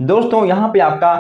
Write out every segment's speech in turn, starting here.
दोस्तों यहाँ पे आपका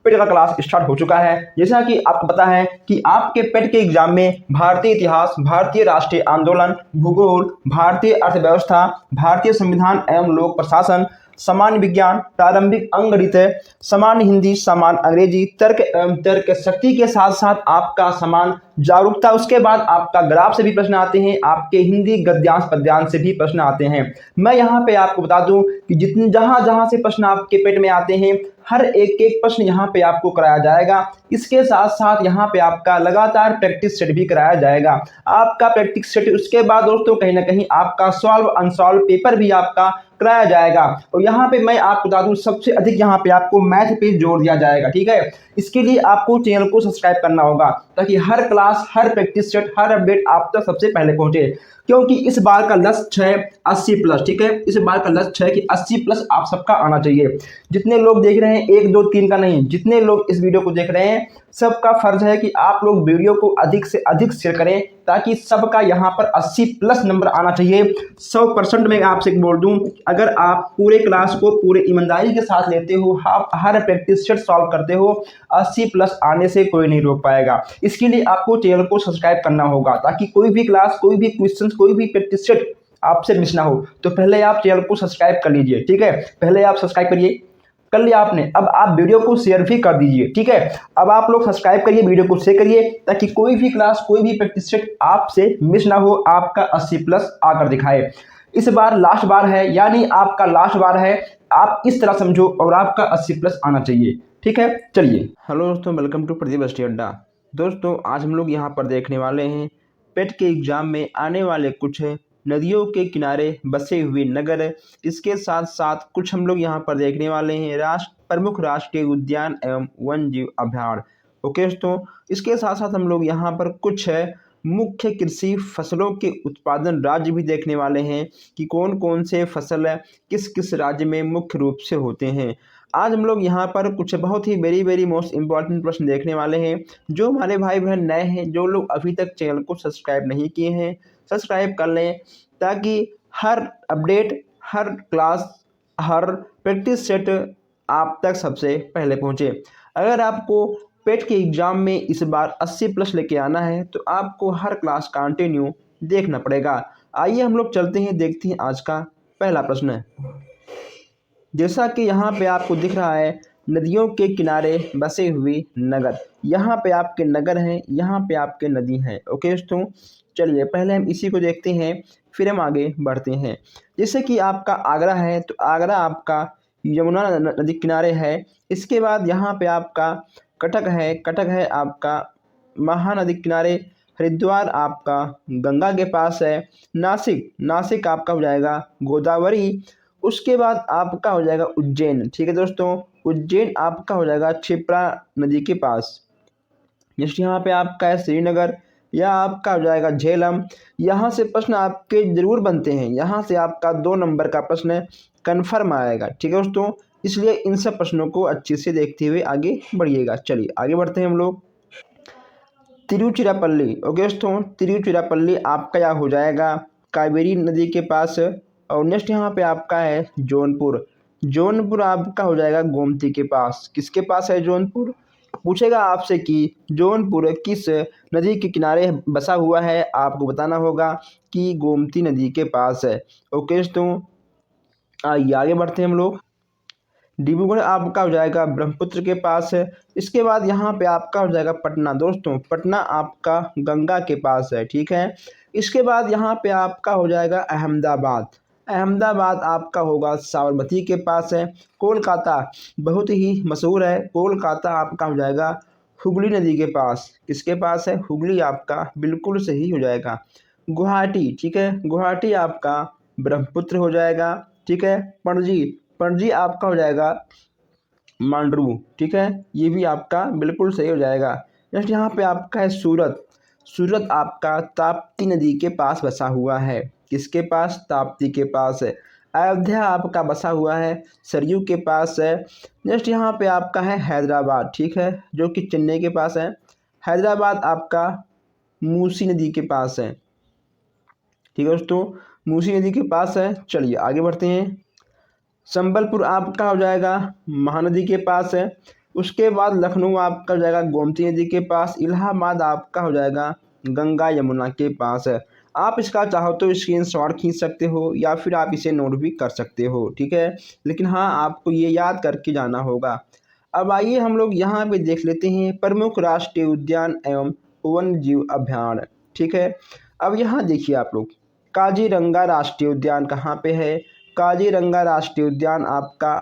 पेट का क्लास स्टार्ट हो चुका है। जैसा कि आपको पता है कि आपके पेट के एग्जाम में भारतीय इतिहास, भारतीय राष्ट्रीय आंदोलन, भूगोल, भारतीय अर्थव्यवस्था, भारतीय संविधान एवं लोक प्रशासन, सामान्य विज्ञान, प्रारंभिक अंकगणित, सामान्य हिंदी, सामान्य अंग्रेजी, तर्क एवं तर्क शक्ति के साथ साथ आपका समान जागरूकता, उसके बाद आपका ग्राफ से भी प्रश्न आते हैं, आपके हिंदी गद्यांश पद्यांश से भी प्रश्न आते हैं। मैं यहाँ पे आपको बता दूं कि जितने जहां जहां से प्रश्न आपके पेट में आते हैं, हर एक एक प्रश्न यहाँ पे आपको कराया जाएगा। इसके साथ साथ यहाँ पे आपका लगातार प्रैक्टिस सेट भी कराया जाएगा। आपका प्रैक्टिस सेट, उसके बाद दोस्तों कहीं ना कहीं आपका सॉल्व अनसॉल्व पेपर भी आपका कराया जाएगा। और यहाँ पे मैं आपको बता दूं सबसे अधिक यहाँ पे आपको मैथ पे जोर दिया जाएगा, ठीक है। इसके लिए आपको चैनल को सब्सक्राइब करना होगा ताकि हर क्लास, हर प्रैक्टिस सेट, हर अपडेट आप तक सबसे पहले पहुंचे। क्योंकि इस बार का लक्ष्य है 80 प्लस, ठीक है। इस बार का लक्ष्य है कि 80 प्लस आप सबका आना चाहिए। जितने लोग देख रहे हैं, 1 2 3 का नहीं, जितने लोग इस वीडियो को देख रहे हैं, सबका फर्ज है कि आप लोग वीडियो को अधिक से अधिक शेयर करें ताकि सबका यहाँ पर 80 प्लस नंबर आना चाहिए। 100% मैं आपसे बोल दूं, अगर आप पूरे क्लास को पूरे ईमानदारी के साथ लेते हो, आप हर प्रैक्टिस सेट सॉल्व करते हो, 80 प्लस आने से कोई नहीं रोक पाएगा। इसके लिए आपको चैनल को सब्सक्राइब करना होगा ताकि कोई भी क्लास, कोई भी क्वेश्चन, कोई भी प्रैक्टिस सेट आपसे मिस ना हो। तो पहले आप चैनल को सब्सक्राइब कर लीजिए, ठीक है। पहले आप सब्सक्राइब करिए, कर लिया आपने, अब आप वीडियो को शेयर भी कर दीजिए, ठीक है। अब आप लोग सब्सक्राइब करिए, वीडियो को शेयर करिए ताकि कोई भी क्लास, कोई भी प्रैक्टिस सेट आपसे मिस ना हो, आपका 80 प्लस आकर दिखाए। इस बार लास्ट बार है, यानी आपका लास्ट बार है, आप इस तरह समझो और आपका 80 प्लस आना चाहिए, ठीक है। चलिए, हेलो दोस्तों, वेलकम टू प्रदीप स्टडी अड्डा। दोस्तों आज हम लोग यहाँ पर देखने वाले हैं पेट के एग्जाम में आने वाले कुछ नदियों के किनारे बसे हुए नगर। इसके साथ साथ कुछ हम लोग यहाँ पर देखने वाले हैं प्रमुख राष्ट्रीय उद्यान एवं वन जीव अभयारण्य। ओके दोस्तों, इसके साथ साथ हम लोग यहाँ पर कुछ मुख्य कृषि फसलों के उत्पादन राज्य भी देखने वाले हैं कि कौन कौन से फसल किस किस राज्य में मुख्य रूप से होते हैं। आज हम लोग यहाँ पर कुछ बहुत ही वेरी वेरी मोस्ट इम्पॉर्टेंट प्रश्न देखने वाले हैं। जो हमारे भाई बहन नए हैं, जो लोग अभी तक चैनल को सब्सक्राइब नहीं किए हैं, सब्सक्राइब कर लें ताकि हर अपडेट, हर क्लास, हर प्रैक्टिस सेट आप तक सबसे पहले पहुँचे। अगर आपको पेट के एग्जाम में इस बार 80 प्लस लेके आना है तो आपको हर क्लास कंटिन्यू देखना पड़ेगा। आइए हम लोग चलते हैं, देखते हैं आज का पहला प्रश्न। जैसा कि यहाँ पे आपको दिख रहा है, नदियों के किनारे बसे हुए नगर। यहाँ पे आपके नगर हैं, यहाँ पे आपके नदी हैं। ओके दोस्तों, चलिए पहले हम इसी को देखते हैं, फिर हम आगे बढ़ते हैं। जैसे कि आपका आगरा है तो आगरा आपका यमुना नदी किनारे है। इसके बाद यहाँ पे आपका कटक है, कटक है आपका महानदी किनारे। हरिद्वार आपका गंगा के पास है। नासिक, नासिक आपका हो जाएगा गोदावरी। उसके बाद आपका हो जाएगा उज्जैन, ठीक है दोस्तों। उज्जैन आपका हो जाएगा क्षिप्रा नदी के पास। जैसे यहाँ पे आपका है श्रीनगर, या आपका हो जाएगा झेलम। यहाँ से प्रश्न आपके जरूर बनते हैं, यहाँ से आपका 2 नंबर का प्रश्न कन्फर्म आएगा, ठीक है दोस्तों। इसलिए इन सब प्रश्नों को अच्छे से देखते हुए आगे बढ़िएगा। चलिए आगे बढ़ते हैं हम लोग। तिरुचिरापल्ली, ओके दोस्तों, तिरुचिरापल्ली आपका यह हो जाएगा कावेरी नदी के पास। और नेक्स्ट यहाँ पे आपका है जौनपुर। जौनपुर आपका हो जाएगा गोमती के पास। किसके पास है जौनपुर? पूछेगा आपसे कि जौनपुर किस नदी के किनारे बसा हुआ है, आपको बताना होगा कि गोमती नदी के पास है। ओके दोस्तों, आइए आगे बढ़ते हैं हम लोग। डिब्रूगढ़ आपका हो जाएगा ब्रह्मपुत्र के पास है। इसके बाद यहाँ पे आपका हो जाएगा पटना। दोस्तों पटना आपका गंगा के पास है, ठीक है। इसके बाद यहाँ पे आपका हो जाएगा अहमदाबाद। अहमदाबाद आपका होगा साबरमती के पास है। कोलकाता बहुत ही मशहूर है, कोलकाता आपका हो जाएगा हुगली नदी के पास। किसके पास है? हुगली आपका बिल्कुल सही हो जाएगा। गुवाहाटी, ठीक है, गुवाहाटी आपका ब्रह्मपुत्र हो जाएगा, ठीक है। पणजी, पणजी आपका हो जाएगा मांडरू, ठीक है, ये भी आपका बिल्कुल सही हो जाएगा। नेक्स्ट यहाँ पे आपका है सूरत। सूरत आपका ताप्ती नदी के पास बसा हुआ है। किसके पास? ताप्ती के पास है। अयोध्या आपका बसा हुआ है सरयू के पास है। नेक्स्ट यहाँ पे आपका है हैदराबाद, ठीक है, जो कि चेन्नई के पास है। हैदराबाद आपका मूसी नदी के पास है, ठीक है दोस्तों, मूसी नदी के पास है। चलिए आगे बढ़ते हैं। संबलपुर आपका हो जाएगा महानदी के पास है। उसके बाद लखनऊ आपका हो जाएगा गोमती नदी के पास। इलाहाबाद आपका हो जाएगा गंगा यमुना के पास है। आप इसका चाहो तो स्क्रीनशॉट खींच सकते हो या फिर आप इसे नोट भी कर सकते हो, ठीक है। लेकिन हाँ, आपको ये याद करके जाना होगा। अब आइए हम लोग यहाँ पे देख लेते हैं प्रमुख राष्ट्रीय उद्यान एवं वन्य जीव अभयारण्य, ठीक है। अब यहाँ देखिए आप लोग, काजीरंगा राष्ट्रीय उद्यान कहाँ पे है? काजीरंगा राष्ट्रीय उद्यान आपका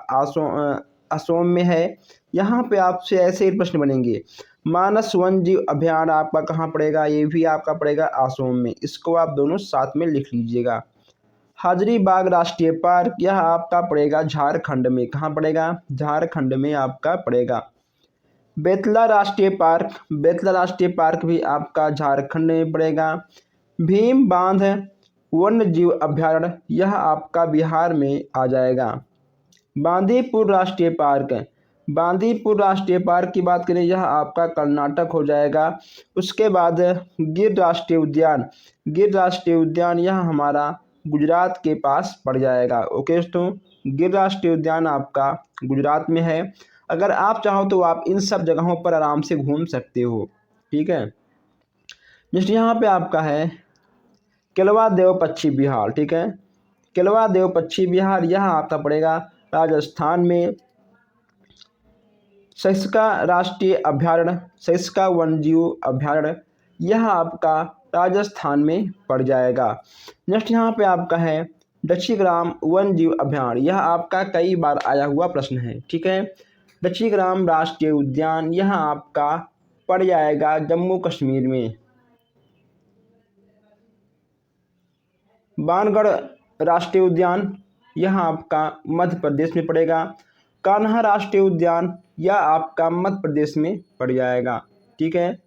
असम में है। यहाँ पे आपसे ऐसे ही प्रश्न बनेंगे। मानस वन्य जीव अभयारण्य आपका कहाँ पड़ेगा? ये भी आपका पड़ेगा असम में। इसको आप दोनों साथ में लिख लीजिएगा। हाजरीबाग राष्ट्रीय पार्क यह आपका पड़ेगा झारखंड में। कहाँ पड़ेगा? झारखंड में आपका पड़ेगा। बेतला राष्ट्रीय पार्क, बेतला राष्ट्रीय पार्क भी आपका झारखंड में पड़ेगा। भीम बांध वन्य जीव अभयारण्य यह आपका बिहार में आ जाएगा। बांदीपुर राष्ट्रीय पार्क, बांदीपुर राष्ट्रीय पार्क की बात करें, यह आपका कर्नाटक हो जाएगा। उसके बाद गिर राष्ट्रीय उद्यान, गिर राष्ट्रीय उद्यान यह हमारा गुजरात के पास पड़ जाएगा। ओके दोस्तों, गिर राष्ट्रीय उद्यान आपका गुजरात में है। अगर आप चाहो तो आप इन सब जगहों पर आराम से घूम सकते हो, ठीक है। जैसे यहाँ पे आपका है केलवा देव पक्षी विहार, ठीक है। केलवा देव पक्षी विहार यह आपका पड़ेगा राजस्थान में। सहिष्का राष्ट्रीय अभयारण्य, सहिष्का वन्यजीव अभयारण्य यह आपका राजस्थान में पड़ जाएगा। नेक्स्ट यहाँ पे आपका है दक्षिग्राम वन्यजीव अभयारण्य, यह आपका कई बार आया हुआ प्रश्न है, ठीक है। दक्षिग्राम राष्ट्रीय उद्यान यह आपका पड़ जाएगा जम्मू कश्मीर में। बाणगढ़ राष्ट्रीय उद्यान यह आपका मध्य प्रदेश में पड़ेगा। कान्हा राष्ट्रीय उद्यान यह आपका मध्य प्रदेश में पड़ जाएगा, ठीक है।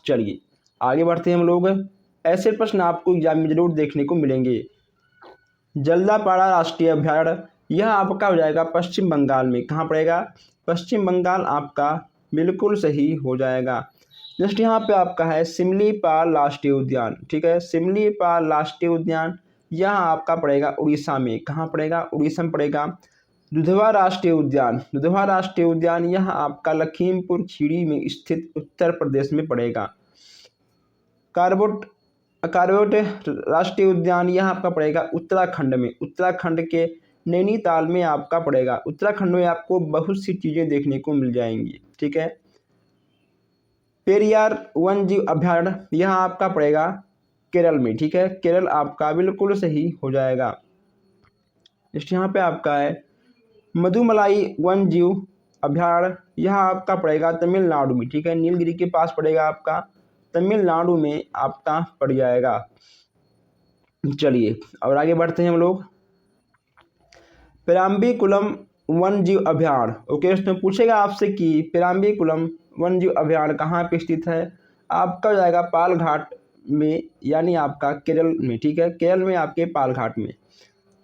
चलिए आगे बढ़ते हैं हम लोग। ऐसे प्रश्न आपको एग्जाम में जरूर देखने को मिलेंगे। जल्दापाड़ा राष्ट्रीय अभयारण्य यह आपका हो जाएगा पश्चिम बंगाल में। कहाँ पड़ेगा? पश्चिम बंगाल आपका बिल्कुल सही हो जाएगा। नेक्स्ट यहाँ पे आपका है सिमलीपाल राष्ट्रीय उद्यान, ठीक है। सिमलीपाल राष्ट्रीय उद्यान यह आपका पड़ेगा उड़ीसा में। कहाँ पड़ेगा? उड़ीसा में पड़ेगा। दुधवा राष्ट्रीय उद्यान, दुधवा राष्ट्रीय उद्यान यह आपका लखीमपुर खीरी में स्थित उत्तर प्रदेश में पड़ेगा। कार्बोट राष्ट्रीय उद्यान यह आपका पड़ेगा उत्तराखंड में। उत्तराखंड के नैनीताल में आपका पड़ेगा। उत्तराखंड में आपको बहुत सी चीज़ें देखने को मिल जाएंगी, ठीक है। पेरियार वन्यजीव अभयारण्य यह आपका पड़ेगा केरल में, ठीक है। केरल आपका बिल्कुल सही हो जाएगा। नेक्स्ट यहाँ पे आपका है मधुमलाई वन्यजीव अभयारण्य यह आपका पड़ेगा तमिलनाडु में, ठीक है। नीलगिरी के पास पड़ेगा आपका, तमिलनाडु में आपका पड़ जाएगा। चलिए और आगे बढ़ते हैं हम लोग। पेराम्बीकुलम वन्यजीव अभयारण्य, ओके। उसमें पूछेगा आपसे कि पेराम्बीकुलम वन्यजीव अभयारण्य कहाँ पे स्थित है? आपका हो जाएगा पालघाट में, यानी आपका केरल में, ठीक है। केरल में आपके पालघाट में।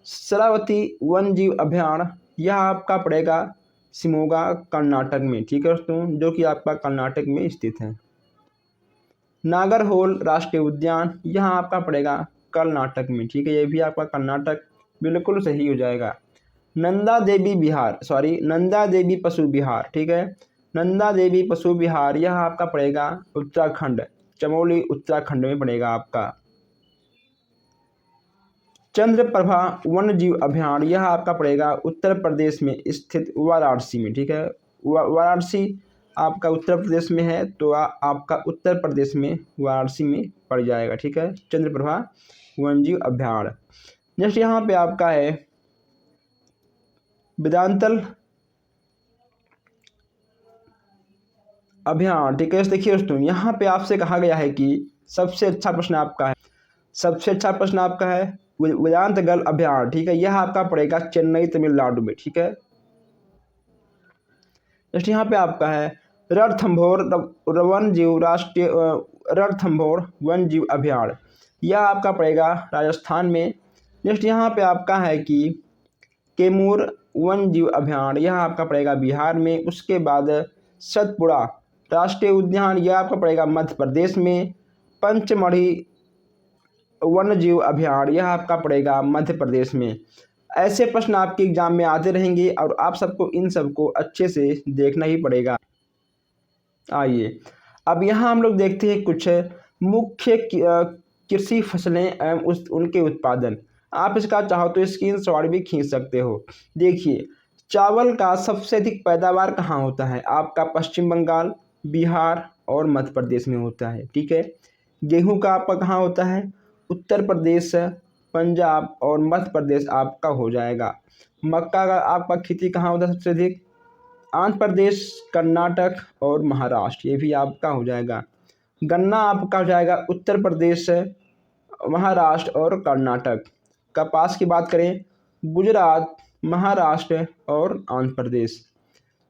शरावती वन्यजीव अभयारण्य यह आपका पड़ेगा शिमोगा कर्नाटक में, ठीक है दोस्तों, जो कि आपका कर्नाटक में स्थित है। नागरहोल राष्ट्रीय उद्यान यह आपका पड़ेगा कर्नाटक में, ठीक है। ये भी आपका कर्नाटक बिल्कुल सही हो जाएगा। नंदा देवी पशु विहार, ठीक है। नंदा देवी पशु विहार यह आपका पड़ेगा उत्तराखंड, चमोली उत्तराखंड में पड़ेगा आपका। चंद्रप्रभा वन्यजीव अभयारण्य यह आपका पड़ेगा उत्तर प्रदेश में स्थित वाराणसी में, ठीक है। वाराणसी आपका उत्तर प्रदेश में है, तो आपका उत्तर प्रदेश में वाराणसी में पड़ जाएगा, ठीक है। चंद्रप्रभा वन्यजीव अभयारण्य। नेक्स्ट यहाँ पे आपका है वेदांतल अभयारण्य, ठीक है। देखिए दोस्तों, यहाँ पे आपसे कहा गया है कि सबसे अच्छा प्रश्न आपका है, सबसे अच्छा प्रश्न आपका है वेदांतगल अभयारण्य, ठीक है। यह आपका पड़ेगा चेन्नई तमिलनाडु में, ठीक है। नेक्स्ट यहाँ पे आपका है रणथंभौर वन्यजीव अभयारण्य यह आपका पड़ेगा राजस्थान में। नेक्स्ट यहाँ पे आपका है कि कैमूर वन्यजीव अभयारण्य यह आपका पड़ेगा बिहार में। उसके बाद सतपुड़ा राष्ट्रीय उद्यान यह आपका पड़ेगा मध्य प्रदेश में। पंचमढ़ी वन्यजीव अभयारण्य यह आपका पड़ेगा मध्य प्रदेश में। ऐसे प्रश्न आपके एग्जाम में आते रहेंगे और आप सबको इन सबको अच्छे से देखना ही पड़ेगा। आइए अब यहाँ हम लोग देखते हैं कुछ मुख्य कृषि फसलें एवं उनके उत्पादन। आप इसका चाहो तो स्क्रीनशॉट भी खींच सकते हो। देखिए, चावल का सबसे अधिक पैदावार कहाँ होता है? आपका पश्चिम बंगाल, बिहार और मध्य प्रदेश में होता है। ठीक है। गेहूं का आपका कहाँ होता है? उत्तर प्रदेश, पंजाब और मध्य प्रदेश आपका हो जाएगा। मक्का का आपका खेती कहाँ होता है सबसे अधिक? आंध्र प्रदेश, कर्नाटक और महाराष्ट्र, ये भी आपका हो जाएगा। गन्ना आपका हो जाएगा उत्तर प्रदेश, महाराष्ट्र और कर्नाटक। कपास की बात करें, गुजरात, महाराष्ट्र और आंध्र प्रदेश।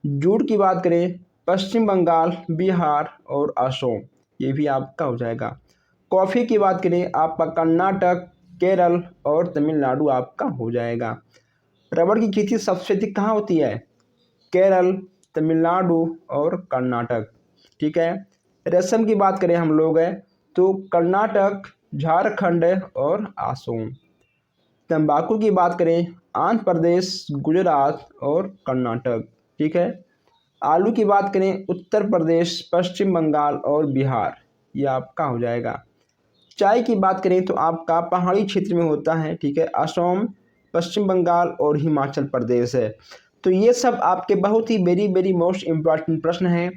जूट की बात करें, पश्चिम बंगाल, बिहार और असम, ये भी आपका हो जाएगा। कॉफ़ी की बात करें, आपका कर्नाटक, केरल और तमिलनाडु आपका हो जाएगा। रबड़ की खेती सबसे अधिक कहाँ होती है? केरल, तमिलनाडु और कर्नाटक। ठीक है। रेशम की बात करें हम लोग तो कर्नाटक, झारखंड और असम। तंबाकू की बात करें, आंध्र प्रदेश, गुजरात और कर्नाटक। ठीक है। आलू की बात करें, उत्तर प्रदेश, पश्चिम बंगाल और बिहार, ये आपका हो जाएगा। चाय की बात करें तो आपका पहाड़ी क्षेत्र में होता है। ठीक है। असम, पश्चिम बंगाल और हिमाचल प्रदेश है। तो ये सब आपके बहुत ही वेरी वेरी मोस्ट इम्पॉर्टेंट प्रश्न हैं।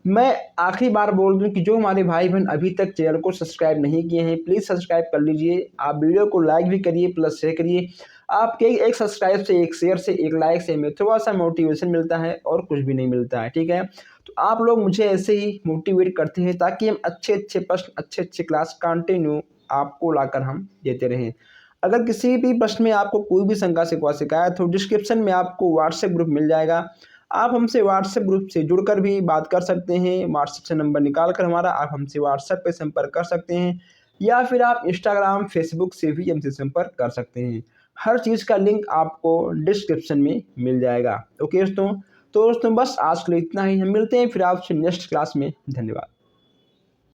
मैं आखिरी बार बोल दूं कि जो हमारे भाई बहन अभी तक चैनल को सब्सक्राइब नहीं किए हैं, प्लीज़ सब्सक्राइब कर लीजिए। आप वीडियो को लाइक भी करिए प्लस शेयर करिए। आपके एक सब्सक्राइब से, एक शेयर से, एक लाइक से हमें थोड़ा सा मोटिवेशन मिलता है और कुछ भी नहीं मिलता है। ठीक है। तो आप लोग मुझे ऐसे ही मोटिवेट करते हैं ताकि हम अच्छे अच्छे प्रश्न, अच्छे अच्छे क्लास कंटिन्यू आपको लाकर हम देते रहें। अगर किसी भी प्रश्न में आपको कोई भी शंका शिकायत हो, डिस्क्रिप्शन में आपको व्हाट्सएप ग्रुप मिल जाएगा। आप हमसे व्हाट्सएप ग्रुप से जुड़कर भी बात कर सकते हैं। व्हाट्सएप से नंबर निकाल कर हमारा आप हमसे व्हाट्सएप पे संपर्क कर सकते हैं, या फिर आप इंस्टाग्राम, फेसबुक से भी हमसे संपर्क कर सकते हैं। हर चीज़ का लिंक आपको डिस्क्रिप्शन में मिल जाएगा। ओके दोस्तों, तो दोस्तों बस आज के लिए इतना ही। हम मिलते हैं फिर आपसे नेक्स्ट क्लास में। धन्यवाद।